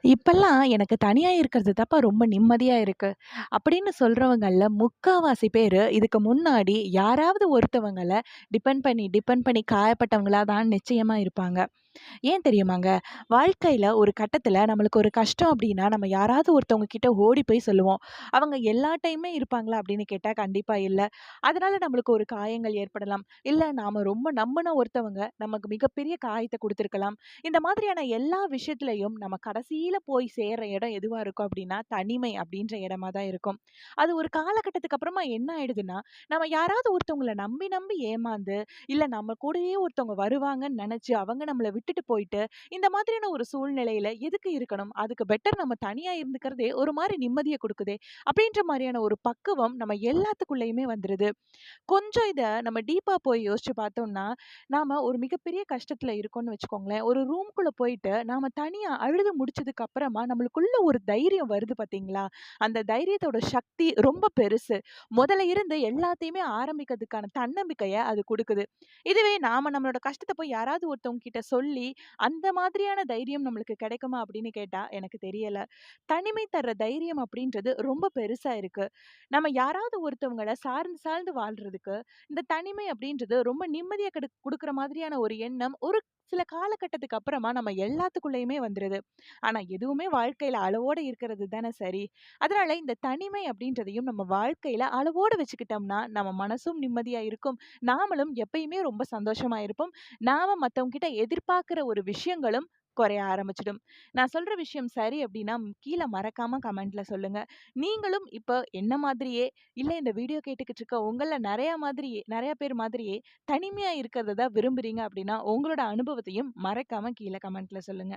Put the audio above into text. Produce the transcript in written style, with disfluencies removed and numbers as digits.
இப்பல்லாம் எனக்கு தனியா இருக்கிறது தாப்பா ரொம்ப நிம்மதியா இருக்கு. அப்படின்னு சொல்றவங்கள்ல முக்காவாசி பேரு இதுக்கு முன்னாடி யாராவது ஒருத்தவங்கள டிபெண்ட் பண்ணி காயப்பட்டவங்களா தான் நிச்சயமா இருப்பாங்க. ஏன் தெரியுமாங்க? வாழ்க்கையில ஒரு கட்டத்துல நம்மளுக்கு ஒரு கஷ்டம் அப்டின்னா, நம்ம யாராவது ஒருத்தவங்க கிட்ட ஓடி போய் சொல்லுவோம். அவங்க எல்லா டைமே இருப்பாங்களா அப்படின்னு கேட்டா கண்டிப்பா இல்ல. அதனால நம்மளுக்கு ஒரு காயங்கள் ஏற்படலாம். இல்ல நாம ரொம்ப நம்புன ஒருத்தவங்க நமக்கு மிகப்பெரிய காயத்த குடுத்துருக்கலாம். இந்த மாதிரியான எல்லா விஷயத்திலயும் நம்ம கடைசியில போய் சேர்ற இடம் எதுவா இருக்கும் அப்டின்னா, தனிமை அப்டின்ற இடமா தான் இருக்கும். அது ஒரு காலகட்டத்துக்கு அப்புறமா என்ன ஆயிடுதுன்னா, நம்ம யாராவது ஒருத்தவங்கள நம்பி நம்பி ஏமாந்து, இல்ல நம்ம கூடயே ஒருத்தவங்க வருவாங்கன்னு நெனச்சு அவங்க நம்மள விட்டுட்டு போயிட்டு, இந்த மாதிரியான ஒரு சூழ்நிலையில எதுக்கு இருக்கணும்? அதுக்கு பெட்டர் நம்ம தனியா இருந்துக்கிறதே ஒரு மாரி நிம்மதிய குடுக்குதே! அப்டின்ற மாரியான ஒரு பக்குவம் நம்ம எல்லாத்துக்குள்ளயுமே வந்துருது. கொஞ்சம் இத நம்ம டீப்பா போய் யோசிச்சு பார்த்தோம்னா, நாம ஒரு மிகப்பெரிய கஷ்டத்துல இருக்கோம்னு வச்சுக்கோங்களேன். ஒரு ரூம்குள்ள போயிட்டு நாம தனியா அழுது முடிச்சதுக்கு அப்புறமா நம்மளுக்குள்ள ஒரு தைரியம் வருது பார்த்தீங்களா? அந்த தைரியத்தோட சக்தி ரொம்ப பெருசு. முதல்ல இருந்து எல்லாத்தையுமே ஆரம்பிக்கிறதுக்கான தன்னம்பிக்கைய அது குடுக்குது. இதுவே நாம நம்மளோட கஷ்டத்த போய் யாராவது ஒருத்தவங்க கிட்ட சொல்லி, அந்த மாதிரியான தைரியம் நம்மளுக்கு கிடைக்குமா அப்படின்னு கேட்டா, எனக்கு தெரியல. தனிமை தர்ற தைரியம் அப்படின்றது ரொம்ப பெருசா இருக்கு. நம்ம யாராவது ஒருத்தவங்கள சார்ந்து சார்ந்து வாழ்றதுக்கு, இந்த தனிமை அப்படின்றது ரொம்ப நிம்மதிய குடுக்குற மாதிரியான ஒரு எண்ணம், ஒரு சில காலகட்டத்துக்கு அப்புறமா நம்ம எல்லாத்துக்குள்ளயுமே வந்துருது. ஆனா எதுவுமே வாழ்க்கையில அளவோட இருக்கிறது தானே சரி. அதனால இந்த தனிமை அப்படின்றதையும் நம்ம வாழ்க்கையில அளவோட வச்சுக்கிட்டோம்னா, நம்ம மனசும் நிம்மதியா இருக்கும். நாமளும் எப்பயுமே ரொம்ப சந்தோஷமா இருப்போம். நாம மத்தவங்க கிட்ட எதிர்பார்க்கிற ஒரு விஷயங்களும் குறைய ஆரம்பிச்சிடும். நான் சொல்ற விஷயம் சரி அப்படின்னா, கீழ மறக்காம கமெண்ட்ல சொல்லுங்க. நீங்களும் இப்ப என்ன மாதிரியே, இல்ல இந்த வீடியோ கேட்டுக்கிட்டு இருக்க உங்கள நெறைய பேர் மாதிரியே தனிமையா இருக்கிறத தான் விரும்புறீங்க அப்படின்னா, உங்களோட அனுபவத்தையும் மறக்காம கீழ கமெண்ட்ல சொல்லுங்க.